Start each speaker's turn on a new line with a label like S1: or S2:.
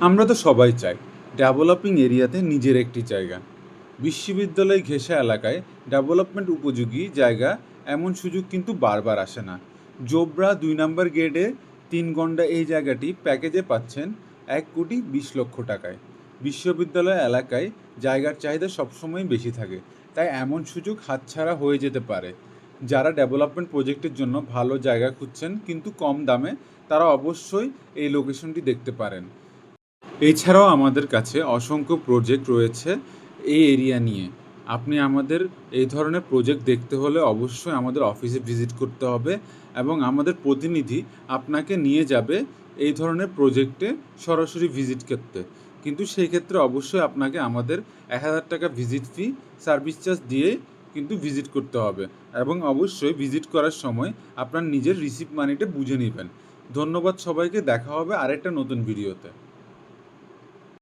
S1: আমরা তো সবাই চাই ডেভেলপিং এরিয়াতে নিজের একটি জায়গা। বিশ্ববিদ্যালয় ঘেঁষা এলাকায় ডেভেলপমেন্ট উপযোগী জায়গা এমন সুযোগ কিন্তু বারবার আসে না। জোবরা ২ নম্বর গেটে ৩ ঘন্টা এই জায়গাটি প্যাকেজে পাচ্ছেন ১,২০,০০,০০০ টাকায়। বিশ্ববিদ্যালয় এলাকায় জায়গার চাহিদা সবসময় বেশি থাকে, তাই এমন সুযোগ হাতছাড়া হয়ে যেতে পারে। যারা ডেভেলপমেন্ট প্রজেক্টের জন্য ভালো জায়গা খুঁজছেন কিন্তু কম দামে, তারা অবশ্যই এই লোকেশনটি দেখতে পারেন। এছাড়াও আমাদের কাছে অসংখ্য প্রজেক্ট রয়েছে এই এরিয়া নিয়ে। আপনি আমাদের এই ধরনের প্রজেক্ট দেখতে হলে অবশ্যই আমাদের অফিসে ভিজিট করতে হবে এবং আমাদের প্রতিনিধি আপনাকে নিয়ে যাবে এই ধরনের প্রজেক্টে সরাসরি ভিজিট করতে। কিন্তু সেই ক্ষেত্রে অবশ্যই আপনাকে আমাদের ১,০০০ টাকা ভিজিট ফি সার্ভিস চার্জ দিয়ে কিন্তু ভিজিট করতে হবে এবং অবশ্যই ভিজিট করার সময় আপনার নিজের রিসিপ্ট মানিটা বুঝে নেবেন। ধন্যবাদ সবাইকে, দেখা হবে আরেকটা নতুন ভিডিওতে।